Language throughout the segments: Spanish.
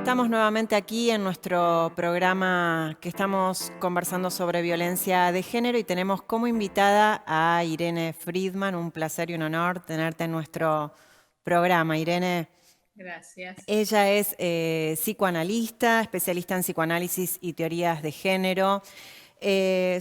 Estamos nuevamente aquí en nuestro programa que estamos conversando sobre violencia de género y tenemos como invitada a Irene Friedman. Un placer y un honor tenerte en nuestro programa, Irene. Gracias. Ella es psicoanalista, especialista en psicoanálisis y teorías de género,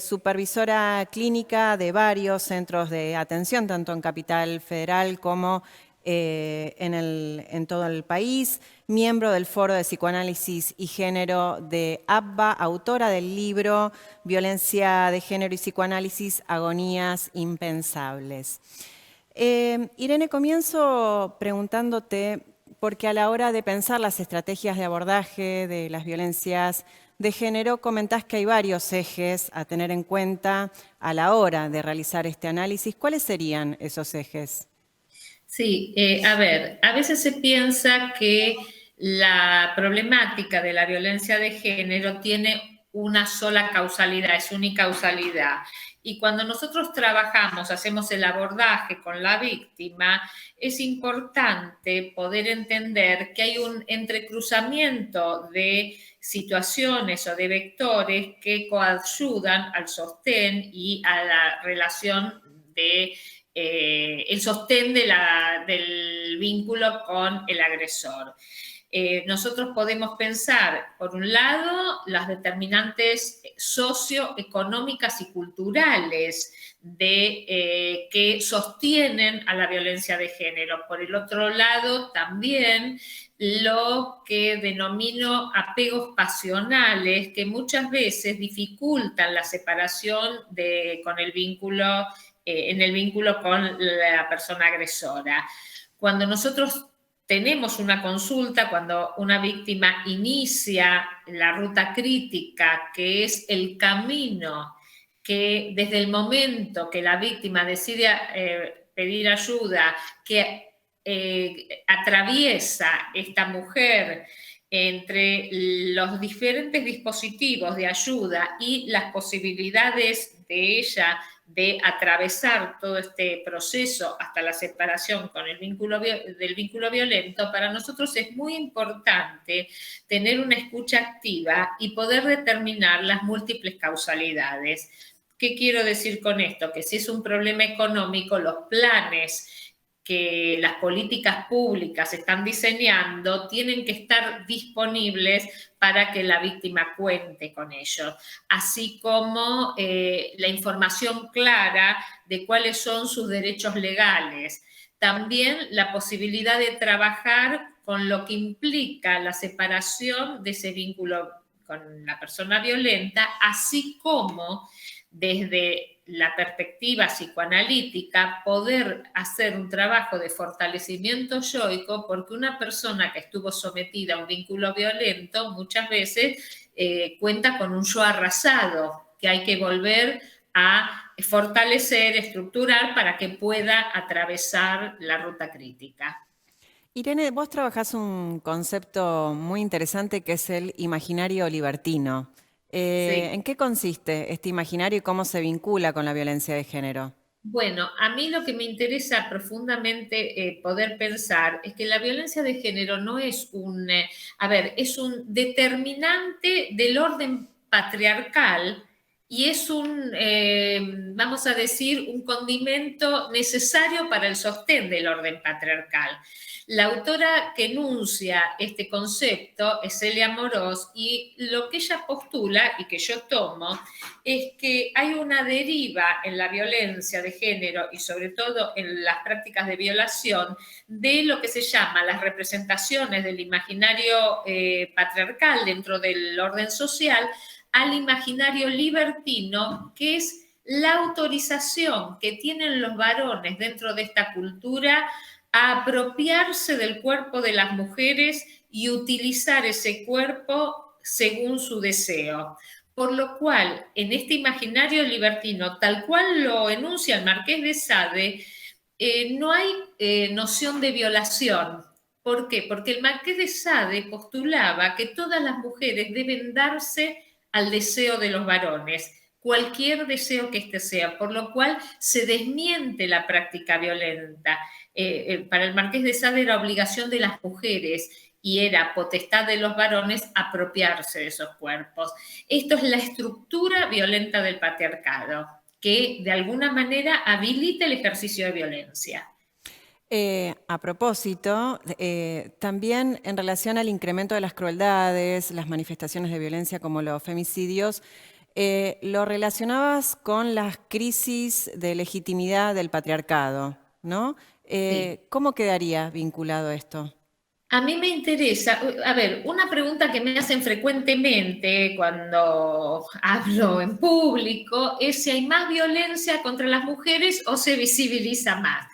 supervisora clínica de varios centros de atención, tanto en Capital Federal como en todo el país, miembro del Foro de Psicoanálisis y Género de ABBA, autora del libro Violencia de Género y Psicoanálisis, Agonías Impensables. Irene, comienzo preguntándote, porque a la hora de pensar las estrategias de abordaje de las violencias de género, comentás que hay varios ejes a tener en cuenta a la hora de realizar este análisis. ¿Cuáles serían esos ejes? Sí, a ver, a veces se piensa que la problemática de la violencia de género tiene una sola causalidad, es unicausalidad. Y cuando nosotros trabajamos, hacemos el abordaje con la víctima, es importante poder entender que hay un entrecruzamiento de situaciones o de vectores que coayudan al sostén y a la relación de el sostén del vínculo con el agresor. Nosotros podemos pensar, por un lado, las determinantes socioeconómicas y culturales que sostienen a la violencia de género. Por el otro lado, también lo que denomino apegos pasionales, que muchas veces dificultan la separación con el vínculo en el vínculo con la persona agresora. Cuando nosotros tenemos una consulta, cuando una víctima inicia la ruta crítica, que es el camino que desde el momento que la víctima decide pedir ayuda, que atraviesa esta mujer entre los diferentes dispositivos de ayuda y las posibilidades de ella de atravesar todo este proceso hasta la separación con el del vínculo violento, para nosotros es muy importante tener una escucha activa y poder determinar las múltiples causalidades. ¿Qué quiero decir con esto? Que si es un problema económico, los planes que las políticas públicas están diseñando tienen que estar disponibles para que la víctima cuente con ellos, así como la información clara de cuáles son sus derechos legales. También la posibilidad de trabajar con lo que implica la separación de ese vínculo con la persona violenta, así como desde la perspectiva psicoanalítica, poder hacer un trabajo de fortalecimiento yoico, porque una persona que estuvo sometida a un vínculo violento muchas veces cuenta con un yo arrasado, que hay que volver a fortalecer, estructurar para que pueda atravesar la ruta crítica. Irene, vos trabajás un concepto muy interesante que es el imaginario libertino. ¿En Sí. qué consiste este imaginario y cómo se vincula con la violencia de género? Bueno, a mí lo que me interesa profundamente poder pensar es que la violencia de género no es es un determinante del orden patriarcal y es vamos a decir, un condimento necesario para el sostén del orden patriarcal. La autora que enuncia este concepto es Celia Morós, y lo que ella postula y que yo tomo es que hay una deriva en la violencia de género y sobre todo en las prácticas de violación de lo que se llama las representaciones del imaginario patriarcal dentro del orden social al imaginario libertino, que es la autorización que tienen los varones dentro de esta cultura a apropiarse del cuerpo de las mujeres y utilizar ese cuerpo según su deseo. Por lo cual, en este imaginario libertino, tal cual lo enuncia el Marqués de Sade, no hay noción de violación. ¿Por qué? Porque el Marqués de Sade postulaba que todas las mujeres deben darse al deseo de los varones, cualquier deseo que éste sea, por lo cual se desmiente la práctica violenta. Para el Marqués de Sade era obligación de las mujeres y era potestad de los varones apropiarse de esos cuerpos. Esto es la estructura violenta del patriarcado, que de alguna manera habilita el ejercicio de violencia. A propósito, también en relación al incremento de las crueldades, las manifestaciones de violencia como los femicidios, lo relacionabas con las crisis de legitimidad del patriarcado, ¿no? Sí. ¿Cómo quedaría vinculado esto? A mí me interesa, a ver, una pregunta que me hacen frecuentemente cuando hablo en público es si hay más violencia contra las mujeres o se visibiliza más.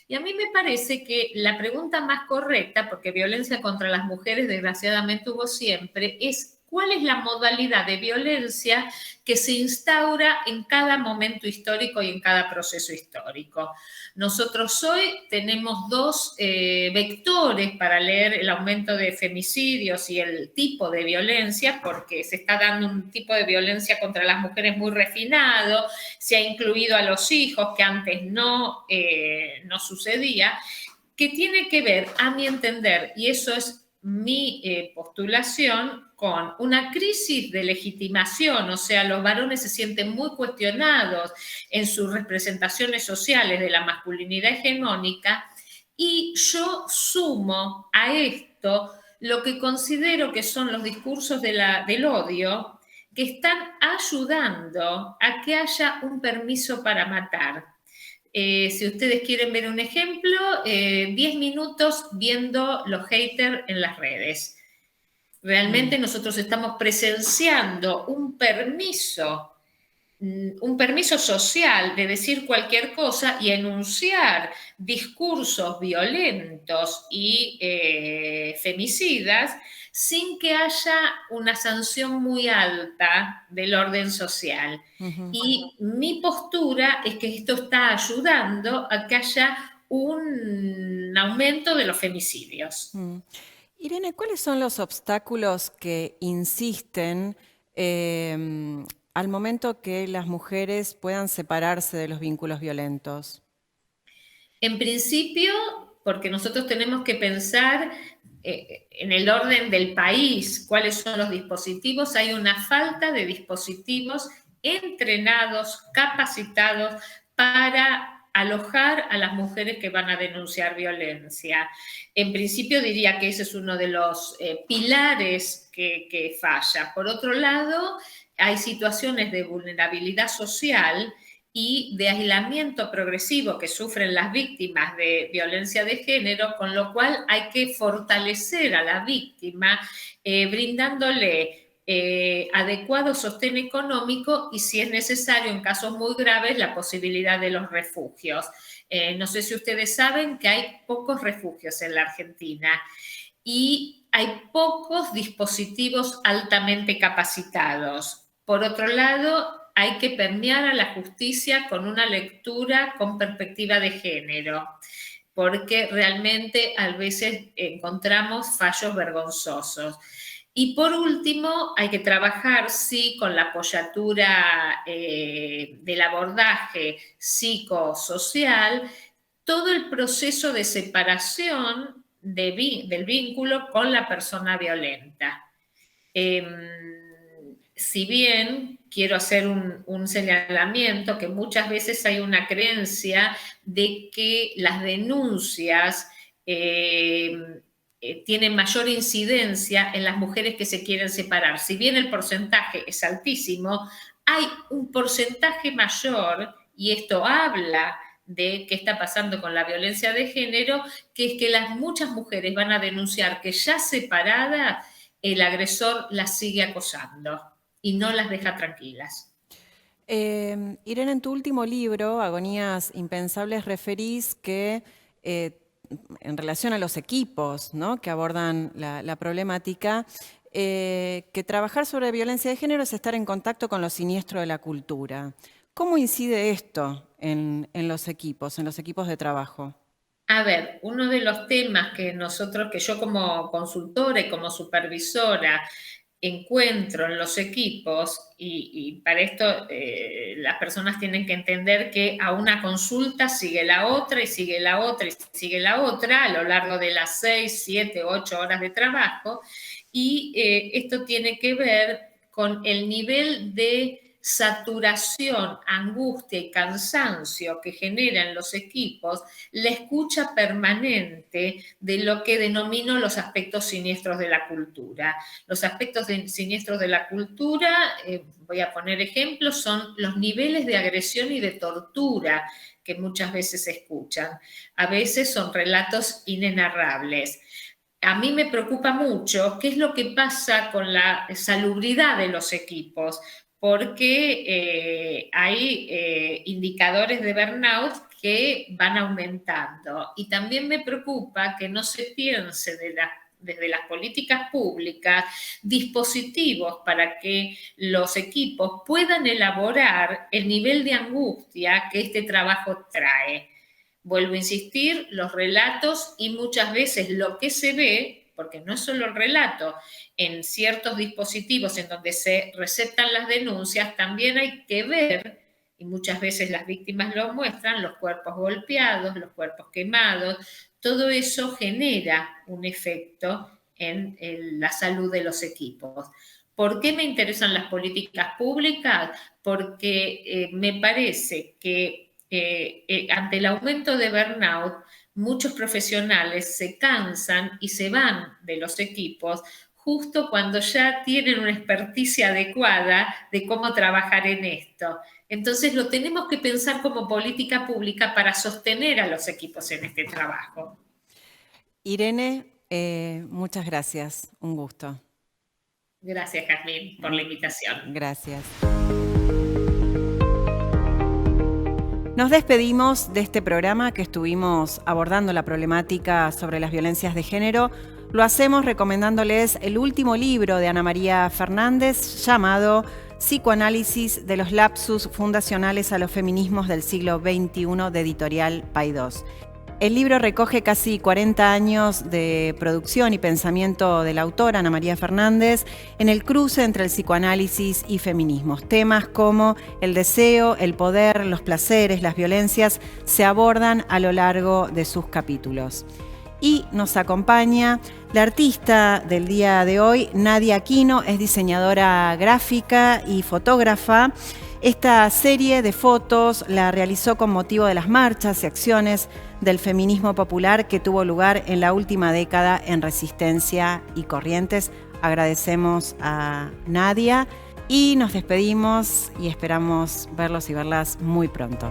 Y a mí me parece que la pregunta más correcta, porque violencia contra las mujeres desgraciadamente hubo siempre, es cuál es la modalidad de violencia que se instaura en cada momento histórico y en cada proceso histórico. Nosotros hoy tenemos dos vectores para leer el aumento de femicidios y el tipo de violencia, porque se está dando un tipo de violencia contra las mujeres muy refinado, se ha incluido a los hijos, que antes no sucedía, que tiene que ver, a mi entender, y eso es mi postulación, con una crisis de legitimación, o sea, los varones se sienten muy cuestionados en sus representaciones sociales de la masculinidad hegemónica, y yo sumo a esto lo que considero que son los discursos del odio, que están ayudando a que haya un permiso para matar. Si ustedes quieren ver un ejemplo, 10 minutos viendo los haters en las redes. Realmente nosotros estamos presenciando un permiso social de decir cualquier cosa y enunciar discursos violentos y femicidas sin que haya una sanción muy alta del orden social. Y mi postura es que esto está ayudando a que haya un aumento de los femicidios. Irene, ¿cuáles son los obstáculos que insisten al momento que las mujeres puedan separarse de los vínculos violentos? En principio, porque nosotros tenemos que pensar en el orden del país, cuáles son los dispositivos, hay una falta de dispositivos entrenados, capacitados para alojar a las mujeres que van a denunciar violencia. En principio diría que ese es uno de los pilares que falla. Por otro lado, hay situaciones de vulnerabilidad social y de aislamiento progresivo que sufren las víctimas de violencia de género, con lo cual hay que fortalecer a la víctima brindándole adecuado sostén económico y, si es necesario, en casos muy graves, la posibilidad de los refugios. No sé si ustedes saben que hay pocos refugios en la Argentina y hay pocos dispositivos altamente capacitados. Por otro lado, hay que permear a la justicia con una lectura con perspectiva de género, porque realmente a veces encontramos fallos vergonzosos. Y por último, hay que trabajar, sí, con la apoyatura del abordaje psicosocial, todo el proceso de separación del vínculo con la persona violenta. Si bien quiero hacer un señalamiento, que muchas veces hay una creencia de que las denuncias tienen mayor incidencia en las mujeres que se quieren separar. Si bien el porcentaje es altísimo, hay un porcentaje mayor, y esto habla de qué está pasando con la violencia de género, que es que muchas mujeres van a denunciar que ya separadas el agresor las sigue acosando y no las deja tranquilas. Irene, en tu último libro, Agonías Impensables, referís que en relación a los equipos, ¿no?, que abordan la problemática, que trabajar sobre violencia de género es estar en contacto con lo siniestro de la cultura. ¿Cómo incide esto en los equipos de trabajo? A ver, uno de los temas que yo como consultora y como supervisora encuentro en los equipos, y para esto las personas tienen que entender que a una consulta sigue la otra y sigue la otra y sigue la otra a lo largo de las 6, 7, 8 horas de trabajo, y esto tiene que ver con el nivel de saturación, angustia y cansancio que generan los equipos, la escucha permanente de lo que denomino los aspectos siniestros de la cultura. Los aspectos siniestros de la cultura, voy a poner ejemplos, son los niveles de agresión y de tortura que muchas veces se escuchan. A veces son relatos inenarrables. A mí me preocupa mucho qué es lo que pasa con la salubridad de los equipos, porque hay indicadores de burnout que van aumentando. Y también me preocupa que no se piense desde las políticas públicas dispositivos para que los equipos puedan elaborar el nivel de angustia que este trabajo trae. Vuelvo a insistir, los relatos y muchas veces lo que se ve, porque no es solo el relato, en ciertos dispositivos en donde se recetan las denuncias, también hay que ver, y muchas veces las víctimas lo muestran, los cuerpos golpeados, los cuerpos quemados, todo eso genera un efecto en la salud de los equipos. ¿Por qué me interesan las políticas públicas? Porque me parece que ante el aumento de burnout, muchos profesionales se cansan y se van de los equipos justo cuando ya tienen una experticia adecuada de cómo trabajar en esto. Entonces lo tenemos que pensar como política pública para sostener a los equipos en este trabajo. Irene, muchas gracias. Un gusto. Gracias, Jazmín, por la invitación. Gracias. Nos despedimos de este programa que estuvimos abordando la problemática sobre las violencias de género. Lo hacemos recomendándoles el último libro de Ana María Fernández llamado Psicoanálisis de los lapsus fundacionales a los feminismos del siglo XXI de Editorial Paidós. El libro recoge casi 40 años de producción y pensamiento de la autora Ana María Fernández en el cruce entre el psicoanálisis y feminismos. Temas como el deseo, el poder, los placeres, las violencias se abordan a lo largo de sus capítulos. Y nos acompaña la artista del día de hoy, Nadia Aquino, es diseñadora gráfica y fotógrafa. Esta serie de fotos la realizó con motivo de las marchas y acciones del feminismo popular que tuvo lugar en la última década en Resistencia y Corrientes. Agradecemos a Nadia y nos despedimos y esperamos verlos y verlas muy pronto.